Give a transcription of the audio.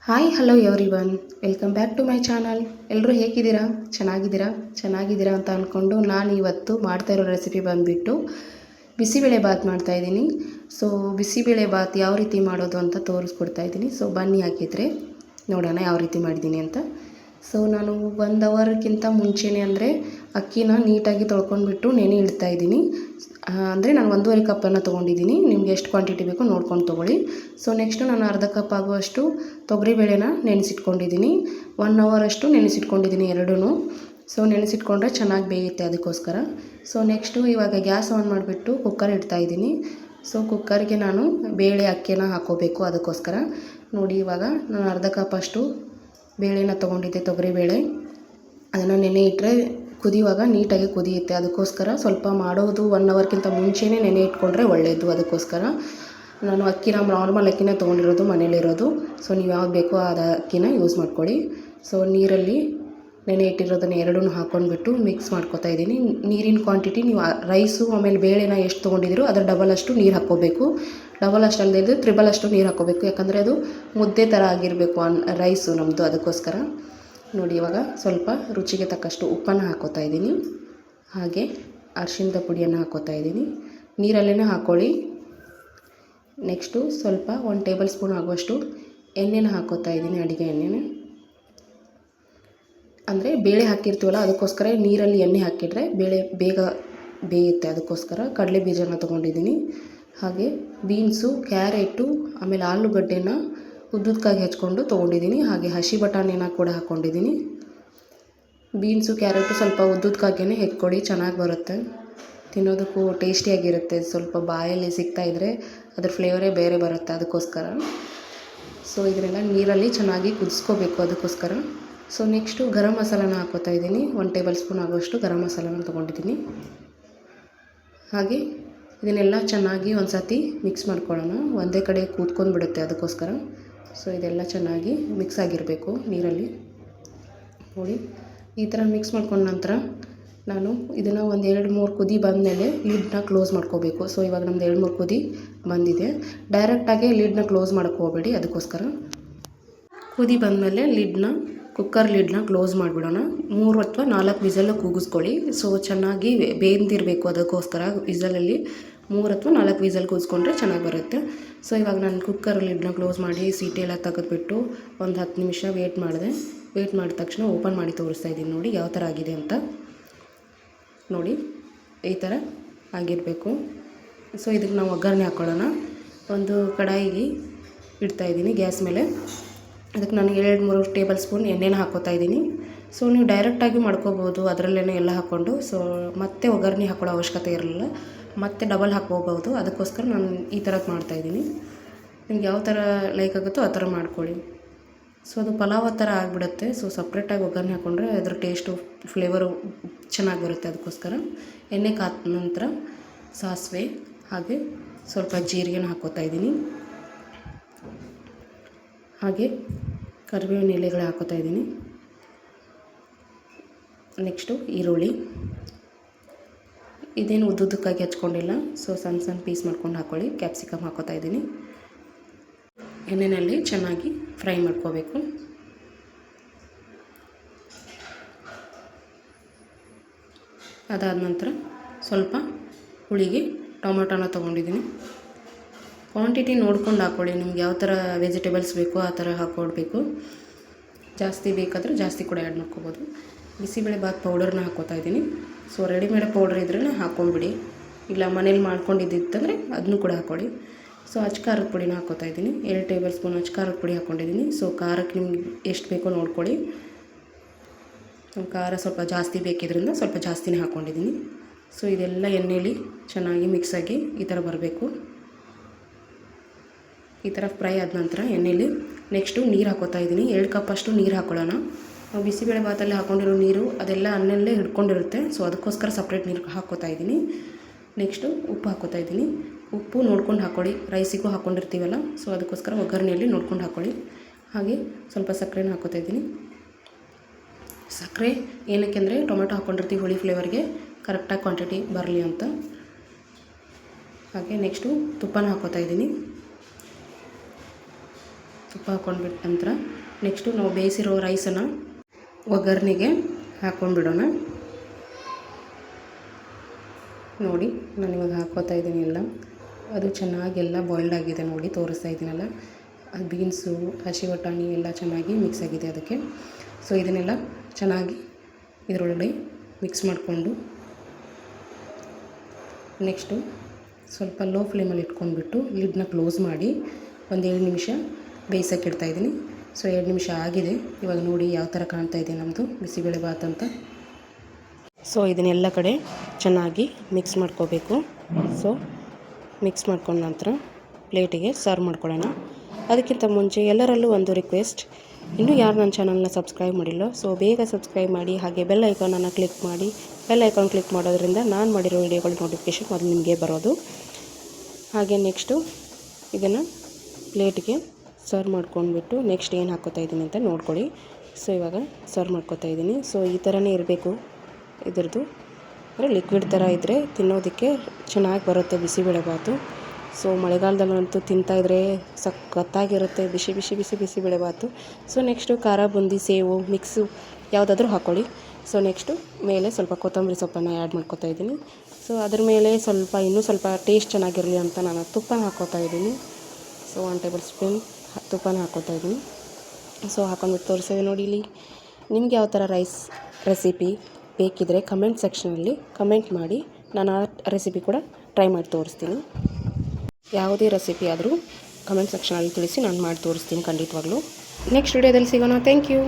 Hi hello everyone, welcome back to my channel. ಎಲ್ಲರೂ ಹೇಗಿದ್ದೀರಾ? ಚೆನ್ನಾಗಿದ್ದೀರಾ ಅಂತ ಅಂದ್ಕೊಂಡು ನಾನು ಇವತ್ತು ಮಾಡ್ತಾ ಇರೋ ರೆಸಿಪಿ ಬಂದುಬಿಟ್ಟು ಬಿಸಿಬೇಳೆ ಬಾತ್ ಮಾಡ್ತಾಯಿದ್ದೀನಿ. ಸೊ ಬಿಸಿಬೇಳೆ ಬಾತ್ ಯಾವ ರೀತಿ ಮಾಡೋದು ಅಂತ ತೋರಿಸ್ಕೊಡ್ತಾ ಇದ್ದೀನಿ. ಸೊ ಬನ್ನಿ ಹಾಕಿದರೆ ನೋಡೋಣ ಯಾವ ರೀತಿ ಮಾಡಿದ್ದೀನಿ ಅಂತ. ಸೊ ನಾನು 1 ಅವರ್ಗಿಂತ ಮುಂಚೆನೇ ಅಂದರೆ ಅಕ್ಕಿನ ನೀಟಾಗಿ ತೊಳ್ಕೊಂಡ್ಬಿಟ್ಟು ನೆನೆ ಇಡ್ತಾಯಿದ್ದೀನಿ. ಅಂದರೆ ನಾನು 1.5 ಕಪ್ಪನ್ನು ತೊಗೊಂಡಿದ್ದೀನಿ. ನಿಮ್ಗೆ ಎಷ್ಟು ಕ್ವಾಂಟಿಟಿ ಬೇಕೋ ನೋಡ್ಕೊಂಡು ತೊಗೊಳ್ಳಿ. ಸೊ ನೆಕ್ಸ್ಟು ನಾನು ಅರ್ಧ ಕಪ್ ಆಗುವಷ್ಟು ತೊಗರಿಬೇಳೆನ ನೆನೆಸಿಟ್ಕೊಂಡಿದ್ದೀನಿ. 1 ಅವರಷ್ಟು ನೆನೆಸಿಟ್ಕೊಂಡಿದ್ದೀನಿ ಎರಡೂ. ಸೊ ನೆನೆಸಿಟ್ಕೊಂಡ್ರೆ ಚೆನ್ನಾಗಿ ಬೇಯುತ್ತೆ, ಅದಕ್ಕೋಸ್ಕರ. ಸೊ ನೆಕ್ಸ್ಟು ಇವಾಗ ಗ್ಯಾಸ್ ಆನ್ ಮಾಡಿಬಿಟ್ಟು ಕುಕ್ಕರ್ ಇಡ್ತಾಯಿದ್ದೀನಿ. ಸೊ ಕುಕ್ಕರ್ಗೆ ನಾನು ಬೇಳೆ ಅಕ್ಕಿನ ಹಾಕ್ಕೋಬೇಕು, ಅದಕ್ಕೋಸ್ಕರ. ನೋಡಿ, ಇವಾಗ ನಾನು ಅರ್ಧ ಕಪ್ಪಷ್ಟು ಬೇಳೆನ ತೊಗೊಂಡಿದ್ದೆ, ತೊಗರಿಬೇಳೆ. ಅದನ್ನು ನೆನೆ ಇಟ್ಟರೆ ಕುದಿಯುವಾಗ ನೀಟಾಗಿ ಕುದಿಯುತ್ತೆ. ಅದಕ್ಕೋಸ್ಕರ ಸ್ವಲ್ಪ ಮಾಡೋದು 1 ಅವರ್ಗಿಂತ ಮುಂಚೆನೇ ನೆನೆ ಇಟ್ಕೊಂಡ್ರೆ ಒಳ್ಳೆಯದು. ಅದಕ್ಕೋಸ್ಕರ ನಾನು ಅಕ್ಕಿನ ನಾರ್ಮಲ್ ಅಕ್ಕಿನ ತೊಗೊಂಡಿರೋದು ಮನೇಲಿರೋದು. ಸೊ ನೀವು ಯಾವ್ದು ಬೇಕೋ ಅದು ಅಕ್ಕಿನ ಯೂಸ್ ಮಾಡ್ಕೊಳ್ಳಿ. ಸೊ ನೀರಲ್ಲಿ ನೆನೆ ಇಟ್ಟಿರೋದನ್ನು ಎರಡೂ ಹಾಕ್ಕೊಂಡ್ಬಿಟ್ಟು ಮಿಕ್ಸ್ ಮಾಡ್ಕೊತಾ ಇದ್ದೀನಿ. ನೀರಿನ ಕ್ವಾಂಟಿಟಿ ನೀವು ರೈಸು ಆಮೇಲೆ ಬೇಳೆನ ಎಷ್ಟು ತೊಗೊಂಡಿದ್ದೀರೋ ಅದರ ಡಬಲ್ ಅಷ್ಟು ನೀರು ಹಾಕ್ಕೋಬೇಕು. ಡಬಲ್ ಅಷ್ಟು ಅಲ್ಲದೆ ತ್ರಿಬಲ್ ಅಷ್ಟು ನೀರು ಹಾಕ್ಕೋಬೇಕು, ಯಾಕಂದರೆ ಅದು ಮುದ್ದೆ ಥರ ಆಗಿರಬೇಕು ರೈಸು ನಮ್ಮದು, ಅದಕ್ಕೋಸ್ಕರ. ನೋಡಿ, ಇವಾಗ ಸ್ವಲ್ಪ ರುಚಿಗೆ ತಕ್ಕಷ್ಟು ಉಪ್ಪನ್ನು ಹಾಕ್ಕೋತಾ ಇದ್ದೀನಿ. ಹಾಗೆ ಅರಿಶಿಣದ ಪುಡಿಯನ್ನು ಹಾಕ್ಕೋತಾ ಇದ್ದೀನಿ. ನೀರಲ್ಲೇ ಹಾಕ್ಕೊಳ್ಳಿ. ನೆಕ್ಸ್ಟು ಸ್ವಲ್ಪ 1 ಟೇಬಲ್ ಸ್ಪೂನ್ ಆಗುವಷ್ಟು ಎಣ್ಣೆನ ಹಾಕ್ಕೋತಾ ಇದ್ದೀನಿ, ಅಡುಗೆ ಎಣ್ಣೆನ. ಅಂದರೆ ಬೇಳೆ ಹಾಕಿರ್ತೀವಲ್ಲ, ಅದಕ್ಕೋಸ್ಕರ ನೀರಲ್ಲಿ ಎಣ್ಣೆ ಹಾಕಿದರೆ ಬೇಳೆ ಬೇಗ ಬೇಯುತ್ತೆ. ಅದಕ್ಕೋಸ್ಕರ ಕಡಲೆ ಬೀಜನ ತೊಗೊಂಡಿದ್ದೀನಿ. ಹಾಗೆ ಬೀನ್ಸು, ಕ್ಯಾರೆಟು, ಆಮೇಲೆ ಆಲೂಗಡ್ಡೆನ ಉದ್ದುದಕ್ಕಾಗಿ ಹೆಚ್ಕೊಂಡು ತೊಗೊಂಡಿದ್ದೀನಿ. ಹಾಗೆ ಹಸಿ ಬಟಾಣಿನ ಕೂಡ ಹಾಕ್ಕೊಂಡಿದ್ದೀನಿ. ಬೀನ್ಸು, ಕ್ಯಾರೆಟು ಸ್ವಲ್ಪ ಉದ್ದುದಕ್ಕಾಗಿಯೇ ಹೆಚ್ಕೊಳ್ಳಿ, ಚೆನ್ನಾಗಿ ಬರುತ್ತೆ. ತಿನ್ನೋದಕ್ಕೂ ಟೇಸ್ಟಿಯಾಗಿರುತ್ತೆ. ಸ್ವಲ್ಪ ಬಾಯಲ್ಲಿ ಸಿಗ್ತಾಯಿದ್ರೆ ಅದ್ರ ಫ್ಲೇವರೇ ಬೇರೆ ಬರುತ್ತೆ, ಅದಕ್ಕೋಸ್ಕರ. ಸೊ ಇದನ್ನೆಲ್ಲ ನೀರಲ್ಲಿ ಚೆನ್ನಾಗಿ ಕುದಿಸ್ಕೋಬೇಕು, ಅದಕ್ಕೋಸ್ಕರ. ಸೊ ನೆಕ್ಸ್ಟು ಗರಂ ಮಸಾಲಾನ ಹಾಕ್ಕೋತಾ ಇದ್ದೀನಿ. 1 ಟೇಬಲ್ ಸ್ಪೂನ್ ಆಗುವಷ್ಟು ಗರಂ ಮಸಾಲಾನ ತೊಗೊಂಡಿದ್ದೀನಿ. ಹಾಗೆ ಇದನ್ನೆಲ್ಲ ಚೆನ್ನಾಗಿ ಒಂದು ಸತಿ ಮಿಕ್ಸ್ ಮಾಡ್ಕೊಳ್ಳೋಣ. ಒಂದೇ ಕಡೆ ಕೂತ್ಕೊಂಡ್ಬಿಡುತ್ತೆ, ಅದಕ್ಕೋಸ್ಕರ. ಸೊ ಇದೆಲ್ಲ ಚೆನ್ನಾಗಿ ಮಿಕ್ಸ್ ಆಗಿರಬೇಕು ನೀರಲ್ಲಿ. ನೋಡಿ, ಈ ಥರ ಮಿಕ್ಸ್ ಮಾಡ್ಕೊಂಡ ನಂತರ ನಾನು ಇದನ್ನು ಒಂದು 2-3 ಕುದಿ ಬಂದಮೇಲೆ ಲಿಡ್ನ ಕ್ಲೋಸ್ ಮಾಡ್ಕೋಬೇಕು. ಸೊ ಇವಾಗ ನಮ್ದು 2-3 ಕುದಿ ಬಂದಿದೆ. ಡೈರೆಕ್ಟಾಗಿ ಲಿಡ್ನ ಕ್ಲೋಸ್ ಮಾಡೋಕ್ಕೆ ಹೋಗಬೇಡಿ, ಅದಕ್ಕೋಸ್ಕರ. ಕುದಿ ಬಂದಮೇಲೆ ಕುಕ್ಕರ್ ಲಿಡ್ನ ಕ್ಲೋಸ್ ಮಾಡಿಬಿಡೋಣ. 3 ಅಥವಾ 4 ವಿಸಲ್ ಕೂಗಿಸ್ಕೊಳ್ಳಿ. ಸೊ ಚೆನ್ನಾಗಿ ಬೇಯ್ದಿರಬೇಕು, ಅದಕ್ಕೋಸ್ಕರ ವಿಸಲಲ್ಲಿ 3 ಅಥವಾ 4 ವಿಸಲ್ ಕೂಗಿಸ್ಕೊಂಡ್ರೆ ಚೆನ್ನಾಗಿ ಬರುತ್ತೆ. ಸೊ ಇವಾಗ ನಾನು ಕುಕ್ಕರ್ ಲಿಡ್ನ ಕ್ಲೋಸ್ ಮಾಡಿ ಸೀಟಿ ಎಲ್ಲ ತೆಗೆದುಬಿಟ್ಟು ಒಂದು 10 ನಿಮಿಷ ವೇಟ್ ಮಾಡಿದೆ. ವೇಟ್ ಮಾಡಿದ ತಕ್ಷಣ ಓಪನ್ ಮಾಡಿ ತೋರಿಸ್ತಾ ಇದ್ದೀನಿ. ನೋಡಿ ಯಾವ ಥರ ಆಗಿದೆ ಅಂತ. ನೋಡಿ, ಈ ಥರ ಆಗಿರಬೇಕು. ಸೊ ಇದಕ್ಕೆ ನಾವು ಒಗ್ಗರಣೆ ಹಾಕ್ಕೊಳ್ಳೋಣ. ಒಂದು ಕಡಾಯಿಗೆ ಇಡ್ತಾಯಿದ್ದೀನಿ ಗ್ಯಾಸ್ ಮೇಲೆ. ಅದಕ್ಕೆ ನಾನು 2-3 ಟೇಬಲ್ ಸ್ಪೂನ್ ಎಣ್ಣೆನ ಹಾಕ್ಕೋತಾ ಇದ್ದೀನಿ. ಸೊ ನೀವು ಡೈರೆಕ್ಟಾಗಿ ಮಾಡ್ಕೋಬೋದು, ಅದರಲ್ಲೇ ಎಲ್ಲ ಹಾಕ್ಕೊಂಡು. ಸೊ ಮತ್ತೆ ಒಗ್ಗರಣೆ ಹಾಕೊಳ್ಳೋ ಅವಶ್ಯಕತೆ ಇರಲಿಲ್ಲ, ಮತ್ತೆ ಡಬಲ್ ಹಾಕ್ಕೋಬೋದು. ಅದಕ್ಕೋಸ್ಕರ ನಾನು ಈ ಥರದ್ದು ಮಾಡ್ತಾಯಿದ್ದೀನಿ. ನಿಮ್ಗೆ ಯಾವ ಥರ ಲೈಕ್ ಆಗುತ್ತೋ ಆ ಥರ ಮಾಡ್ಕೊಳ್ಳಿ. ಸೊ ಅದು ಪಲಾವ್ ಥರ ಆಗಿಬಿಡುತ್ತೆ. ಸೊ ಸಪ್ರೇಟಾಗಿ ಒಗ್ಗರಣೆ ಹಾಕ್ಕೊಂಡ್ರೆ ಅದ್ರ ಟೇಸ್ಟು, ಫ್ಲೇವರು ಚೆನ್ನಾಗಿ ಬರುತ್ತೆ. ಅದಕ್ಕೋಸ್ಕರ ಎಣ್ಣೆ ಕಾದ ನಂತರ ಸಾಸಿವೆ ಹಾಗೆ ಸ್ವಲ್ಪ ಜೀರಿಗೆನ ಹಾಕ್ಕೋತಾ ಇದ್ದೀನಿ. ಹಾಗೆ ಕರಿಬೇವಿನ ಎಲೆಗಳು ಹಾಕ್ಕೋತಾ ಇದ್ದೀನಿ. ನೆಕ್ಸ್ಟು ಈರುಳ್ಳಿ. ಇದೇನು ಉದ್ದುದಕ್ಕಾಗಿ ಹಚ್ಕೊಂಡಿಲ್ಲ, ಸೊ ಸಣ್ಣ ಸಣ್ಣ ಪೀಸ್ ಮಾಡ್ಕೊಂಡು ಹಾಕ್ಕೊಳ್ಳಿ. ಕ್ಯಾಪ್ಸಿಕಮ್ ಹಾಕ್ಕೋತಾ ಇದ್ದೀನಿ. ಎಣ್ಣೆಯಲ್ಲಿ ಚೆನ್ನಾಗಿ ಫ್ರೈ ಮಾಡ್ಕೋಬೇಕು. ಅದಾದ ನಂತರ ಸ್ವಲ್ಪ ಹುಳಿಗೆ ಟೊಮೊಟೊನ ತೊಗೊಂಡಿದ್ದೀನಿ. ಕ್ವಾಂಟಿಟಿ ನೋಡ್ಕೊಂಡು ಹಾಕ್ಕೊಳ್ಳಿ. ನಿಮ್ಗೆ ಯಾವ ಥರ ವೆಜಿಟೇಬಲ್ಸ್ ಬೇಕೋ ಆ ಥರ ಹಾಕ್ಕೊಡ್ಬೇಕು. ಜಾಸ್ತಿ ಬೇಕಾದರೆ ಜಾಸ್ತಿ ಕೂಡ ಆ್ಯಡ್ ಮಾಡ್ಕೋಬೋದು. ಬಿಸಿಬೇಳೆ ಬಾತ್ ಪೌಡರ್ನ ಹಾಕ್ಕೋತಾ ಇದ್ದೀನಿ. ಸೊ ರೆಡಿಮೇಡ್ ಪೌಡ್ರ್ ಇದ್ರೇ ಹಾಕ್ಕೊಂಡ್ಬಿಡಿ, ಇಲ್ಲ ಮನೇಲಿ ಮಾಡ್ಕೊಂಡಿದ್ದಿತ್ತಂದರೆ ಅದನ್ನು ಕೂಡ ಹಾಕ್ಕೊಳ್ಳಿ. ಸೊ ಖಾರದ ಪುಡಿನ ಹಾಕ್ಕೋತಾ ಇದ್ದೀನಿ. 2 ಟೇಬಲ್ ಸ್ಪೂನ್ ಖಾರದ ಪುಡಿ ಹಾಕ್ಕೊಂಡಿದ್ದೀನಿ. ಸೊ ಖಾರಕ್ಕೆ ನಿಮ್ಗೆ ಎಷ್ಟು ಬೇಕೋ ನೋಡ್ಕೊಳ್ಳಿ. ಖಾರ ಸ್ವಲ್ಪ ಜಾಸ್ತಿ ಬೇಕಿದ್ರಿಂದ ಸ್ವಲ್ಪ ಜಾಸ್ತಿನೇ ಹಾಕ್ಕೊಂಡಿದ್ದೀನಿ. ಸೊ ಇದೆಲ್ಲ ಎಣ್ಣೆಯಲ್ಲಿ ಚೆನ್ನಾಗಿ ಮಿಕ್ಸಾಗಿ ಈ ಥರ ಬರಬೇಕು. ಈ ಥರ ಫ್ರೈ ಆದ ನಂತರ ಎಣ್ಣೆಯಲ್ಲಿ ನೆಕ್ಸ್ಟು ನೀರು ಹಾಕ್ಕೋತಾ ಇದ್ದೀನಿ. 2 ಕಪ್ಪಷ್ಟು ನೀರು ಹಾಕ್ಕೊಳ್ಳೋಣ. ನಾವು ಬಿಸಿಬೇಳೆ ಬಾತಲ್ಲಿ ಹಾಕ್ಕೊಂಡಿರೋ ನೀರು ಅದೆಲ್ಲ ಅನ್ನಲ್ಲೇ ಹಿಡ್ಕೊಂಡಿರುತ್ತೆ. ಸೊ ಅದಕ್ಕೋಸ್ಕರ ಸಪ್ರೇಟ್ ನೀರು ಹಾಕ್ಕೋತಾ ಇದ್ದೀನಿ. ನೆಕ್ಸ್ಟು ಉಪ್ಪು ಹಾಕ್ಕೋತಾ ಇದ್ದೀನಿ. ಉಪ್ಪು ನೋಡ್ಕೊಂಡು ಹಾಕ್ಕೊಳ್ಳಿ, ರೈಸಿಗೂ ಹಾಕ್ಕೊಂಡಿರ್ತೀವಲ್ಲ. ಸೊ ಅದಕ್ಕೋಸ್ಕರ ಒಗ್ಗರಣೆಯಲ್ಲಿ ನೋಡ್ಕೊಂಡು ಹಾಕ್ಕೊಳ್ಳಿ. ಹಾಗೆ ಸ್ವಲ್ಪ ಸಕ್ಕರೆನ ಹಾಕ್ಕೋತಾ ಇದ್ದೀನಿ. ಸಕ್ಕರೆ ಏನಕ್ಕೆ ಅಂದರೆ ಟೊಮೆಟೊ ಹಾಕ್ಕೊಂಡಿರ್ತೀವಿ, ಹುಳಿ ಫ್ಲೇವರ್ಗೆ ಕರೆಕ್ಟಾಗಿ ಕ್ವಾಂಟಿಟಿ ಬರಲಿ ಅಂತ. ಹಾಗೆ ನೆಕ್ಸ್ಟು ತುಪ್ಪನ ಹಾಕ್ಕೋತಾ ಇದ್ದೀನಿ. ತುಪ್ಪ ಹಾಕ್ಕೊಂಡ್ಬಿಟ್ಟ ನಂತರ ನೆಕ್ಸ್ಟು ನಾವು ಬೇಯಿಸಿರೋ ರೈಸನ್ನು ಒಗ್ಗರಣೆಗೆ ಹಾಕ್ಕೊಂಡ್ಬಿಡೋಣ. ನೋಡಿ ನಾನು ಇವಾಗ ಹಾಕ್ಕೋತಾ ಇದ್ದೀನಿ ಎಲ್ಲ. ಅದು ಚೆನ್ನಾಗೆಲ್ಲ ಬಾಯ್ಲ್ಡ್ ಆಗಿದೆ ನೋಡಿ, ತೋರಿಸ್ತಾ ಇದ್ದೀನಲ್ಲ. ಅದು ಬೀನ್ಸು, ಹಸಿ ಬಟಾಣಿ ಎಲ್ಲ ಚೆನ್ನಾಗಿ ಮಿಕ್ಸ್ ಆಗಿದೆ ಅದಕ್ಕೆ. ಸೊ ಇದನ್ನೆಲ್ಲ ಚೆನ್ನಾಗಿ ಇದರೊಳಗಡೆ ಮಿಕ್ಸ್ ಮಾಡಿಕೊಂಡು ನೆಕ್ಸ್ಟು ಸ್ವಲ್ಪ ಲೋ ಫ್ಲೇಮಲ್ಲಿ ಇಟ್ಕೊಂಡ್ಬಿಟ್ಟು ಲಿಡ್ನ ಕ್ಲೋಸ್ ಮಾಡಿ ಒಂದು 2 ನಿಮಿಷ ಬೇಯಿಸೋಕೆ ಇಡ್ತಾಯಿದ್ದೀನಿ. ಸೊ 2 ನಿಮಿಷ ಆಗಿದೆ. ಇವಾಗ ನೋಡಿ ಯಾವ ಥರ ಕಾಣ್ತಾ ಇದೆ ನಮ್ಮದು ಬಿಸಿಬೇಳೆ ಬಾತ್ ಅಂತ. ಸೊ ಇದನ್ನೆಲ್ಲ ಕಡೆ ಚೆನ್ನಾಗಿ ಮಿಕ್ಸ್ ಮಾಡ್ಕೋಬೇಕು. ಸೊ ಮಿಕ್ಸ್ ಮಾಡ್ಕೊಂಡ ನಂತರ ಪ್ಲೇಟಿಗೆ ಸರ್ವ್ ಮಾಡ್ಕೊಳ್ಳೋಣ. ಅದಕ್ಕಿಂತ ಮುಂಚೆ ಎಲ್ಲರಲ್ಲೂ ಒಂದು ರಿಕ್ವೆಸ್ಟ್, ಇನ್ನೂ ಯಾರು ನನ್ನ ಚಾನಲ್ನ ಸಬ್ಸ್ಕ್ರೈಬ್ ಮಾಡಿಲ್ಲ, ಸೊ ಬೇಗ ಸಬ್ಸ್ಕ್ರೈಬ್ ಮಾಡಿ. ಹಾಗೆ ಬೆಲ್ ಐಕಾನನ್ನು ಕ್ಲಿಕ್ ಮಾಡಿ. ಬೆಲ್ ಐಕಾನ್ ಕ್ಲಿಕ್ ಮಾಡೋದ್ರಿಂದ ನಾನು ಮಾಡಿರೋ ವೀಡಿಯೋಗಳ ನೋಟಿಫಿಕೇಷನ್ ಮೊದಲು ನಿಮಗೆ ಬರೋದು. ಹಾಗೆ ನೆಕ್ಸ್ಟು ಇದನ್ನು ಪ್ಲೇಟಿಗೆ ಸರ್ವ್ ಮಾಡ್ಕೊಂಡ್ಬಿಟ್ಟು ನೆಕ್ಸ್ಟ್ ಏನು ಹಾಕ್ಕೋತಾ ಇದ್ದೀನಿ ಅಂತ ನೋಡ್ಕೊಳ್ಳಿ. ಸೊ ಇವಾಗ ಸರ್ವ್ ಮಾಡ್ಕೋತಾ ಇದ್ದೀನಿ. ಸೊ ಈ ಥರನೇ ಇರಬೇಕು ಇದ್ರದ್ದು, ಅಂದರೆ ಲಿಕ್ವಿಡ್ ಥರ ಇದ್ದರೆ ತಿನ್ನೋದಕ್ಕೆ ಚೆನ್ನಾಗಿ ಬರುತ್ತೆ ಬಿಸಿಬೇಳೆ ಬಾತು. ಸೊ ಮಳೆಗಾಲದಲ್ಲಂತೂ ತಿಂತಾಯಿದ್ರೆ ಸಖತ್ತಾಗಿರುತ್ತೆ ಬಿಸಿ ಬಿಸಿ ಬಿಸಿ ಬಿಸಿಬೇಳೆ ಬಾತು. ಸೊ ನೆಕ್ಸ್ಟು ಖಾರ ಬುಂದಿ ಸೇವು ಮಿಕ್ಸು ಯಾವುದಾದ್ರೂ ಹಾಕ್ಕೊಳ್ಳಿ. ಸೊ ನೆಕ್ಸ್ಟು ಮೇಲೆ ಸ್ವಲ್ಪ ಕೊತ್ತಂಬರಿ ಸೊಪ್ಪನ್ನು ಆ್ಯಡ್ ಮಾಡ್ಕೊತಾ ಇದ್ದೀನಿ. ಸೊ ಅದ್ರ ಮೇಲೆ ಇನ್ನೂ ಸ್ವಲ್ಪ ಟೇಸ್ಟ್ ಚೆನ್ನಾಗಿರಲಿ ಅಂತ ನಾನು ತುಪ್ಪನ ಹಾಕ್ಕೋತಾ ಇದ್ದೀನಿ. ಸೊ 1 ಟೇಬಲ್ ಸ್ಪೂನ್ ತುಪ್ಪನ ಹಾಕ್ಕೋತಾ ಇದ್ದೀನಿ. ಸೊ ಹಾಕೊಂಡ್ಬಿಟ್ಟು ತೋರಿಸಿದೆ ನೋಡಿ ಇಲ್ಲಿ. ನಿಮ್ಗೆ ಯಾವ ಥರ ರೈಸ್ ರೆಸಿಪಿ ಬೇಕಿದ್ದರೆ ಕಮೆಂಟ್ ಸೆಕ್ಷನಲ್ಲಿ ಕಮೆಂಟ್ ಮಾಡಿ. ನಾನು ಆ ರೆಸಿಪಿ ಕೂಡ ಟ್ರೈ ಮಾಡಿ ತೋರಿಸ್ತೀನಿ. ಯಾವುದೇ ರೆಸಿಪಿ ಆದರೂ ಕಮೆಂಟ್ ಸೆಕ್ಷನಲ್ಲಿ ತಿಳಿಸಿ, ನಾನು ಮಾಡಿ ತೋರಿಸ್ತೀನಿ ಖಂಡಿತವಾಗ್ಲೂ. ನೆಕ್ಸ್ಟ್ ವಿಡಿಯೋದಲ್ಲಿ ಸಿಗೋಣ. Thank you.